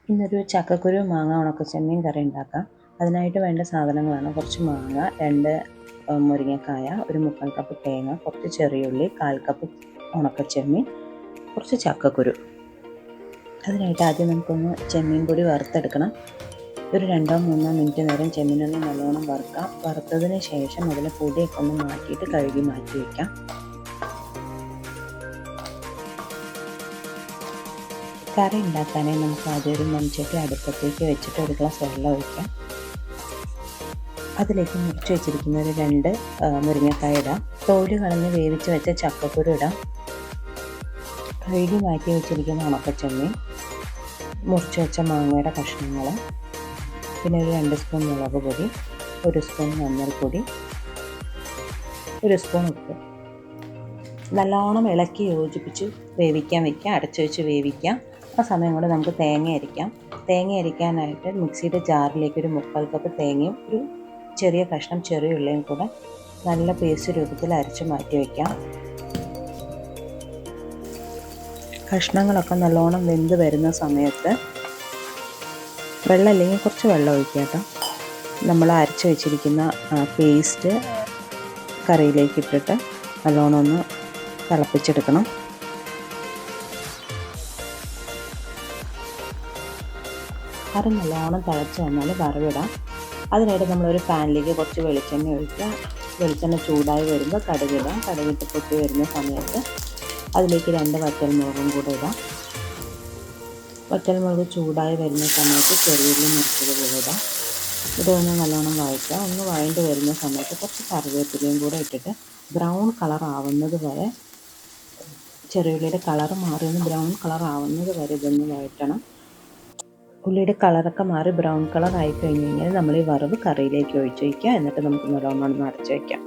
ഇന്നൊരു ചക്കക്കുരു മാങ്ങ ഉണക്കച്ചെമ്മീൻ കറി ഉണ്ടാക്കാം. അതിനായിട്ട് വേണ്ട സാധനങ്ങളാണ് കുറച്ച് മാങ്ങ, 2 മുരിങ്ങക്കായ, ഒരു 3/4 കപ്പ് തേങ്ങ, കുറച്ച് ചെറിയുള്ളി, 1/4 കപ്പ് ഉണക്കച്ചെമ്മീൻ, കുറച്ച് ചക്കക്കുരു. അതിനായിട്ട് ആദ്യം നമുക്കൊന്ന് ചെമ്മീൻ പൊടി വറുത്തെടുക്കണം. ഒരു 2-3 മിനിറ്റ് നേരം ചെമ്മീനൊന്ന് നല്ലോണം വറുക്കാം. വറുത്തതിന് ശേഷം അതിലെ പൊടിയൊക്കെ ഒന്ന് മാറ്റിയിട്ട് കഴുകി മാറ്റി വയ്ക്കാം. കറി ഉണ്ടാക്കാനായി നമുക്ക് ആദ്യം ഒരു മൺചട്ടി അടുപ്പത്തേക്ക് വെച്ചിട്ട് ഒരു ഗ്ലാസ് വെള്ളം ഒഴിക്കാം. അതിലേക്ക് മുറിച്ച് വെച്ചിരിക്കുന്ന ഒരു 2 മുരിങ്ങക്കായ ഇടാം. തോല് കളഞ്ഞ് വേവിച്ച് വെച്ച ചക്കക്കുരു ഇടാം. കഴുകി മാറ്റി വെച്ചിരിക്കുന്ന ഉണക്കച്ചെമ്മീൻ, മുറിച്ച് വെച്ച മാങ്ങയുടെ കഷ്ണങ്ങൾ, പിന്നെ ഒരു 2 സ്പൂൺ മുളക് പൊടി, 1 സ്പൂൺ മഞ്ഞൾപ്പൊടി, 1 സ്പൂൺ ഉപ്പ്. നല്ലോണം ഇളക്കി യോജിപ്പിച്ച് വേവിക്കാൻ വയ്ക്കാം. അടച്ചു വെച്ച് വേവിക്കാം. ആ സമയം കൊണ്ട് നമുക്ക് തേങ്ങ അരിക്കാനായിട്ട് മിക്സിയുടെ ജാറിലേക്ക് ഒരു 3/4 കപ്പ് തേങ്ങയും ഒരു ചെറിയ കഷ്ണം ചെറിയ ഉള്ളിയും കൂടെ നല്ല പേസ്റ്റ് രൂപത്തിൽ അരച്ച് മാറ്റി വയ്ക്കാം. കഷ്ണങ്ങളൊക്കെ നല്ലോണം വെന്ത് വരുന്ന സമയത്ത് വെള്ളം ഇല്ലെങ്കിൽ കുറച്ച് വെള്ളം ഒഴിക്കാം കേട്ടോ. നമ്മൾ അരച്ച് വെച്ചിരിക്കുന്ന പേസ്റ്റ് കറിയിലേക്ക് ഇട്ടിട്ട് നല്ലോണം ഒന്ന് തിളപ്പിച്ചെടുക്കണം. കറി നല്ലോണം തിളച്ച് വന്നാൽ വറവിടാം. അതിനായിട്ട് നമ്മളൊരു പാനിലേക്ക് കുറച്ച് വെളിച്ചെണ്ണ ഒഴിക്കുക. വെളിച്ചെണ്ണ ചൂടായി വരുമ്പോൾ കടുകിടാം. കടുകിട്ട് പൊട്ടി വരുന്ന സമയത്ത് അതിലേക്ക് 2 വറ്റൽമുളകും കൂടെ ഇടാം. വറ്റൽമുളക് ചൂടായി വരുന്ന സമയത്ത് ചെറിയുള്ളി മുറിച്ചത് കൂടെ ഇടാം. ഇതൊന്ന് നല്ലോണം വഴറ്റുക. ഒന്ന് വഴണ്ട് വരുന്ന സമയത്ത് കുറച്ച് കറിവേപ്പിലയും കൂടെ ഇട്ടിട്ട് ബ്രൗൺ കളർ ആവുന്നത് വരെ, ചെറിയുള്ളിയുടെ കളർ മാറി ഒന്ന് ബ്രൗൺ കളർ ആവുന്നത് വരെ ഇതൊന്ന് വഴറ്റണം. ഉള്ളിയുടെ കളറൊക്കെ മാറി ബ്രൗൺ കളർ ആയി കഴിഞ്ഞ് കഴിഞ്ഞാൽ നമ്മൾ ഈ വറവ് കറിയിലേക്ക് ഒഴിച്ച് വയ്ക്കുക. എന്നിട്ട് നമുക്ക് നല്ലോണം അടച്ച് വയ്ക്കാം.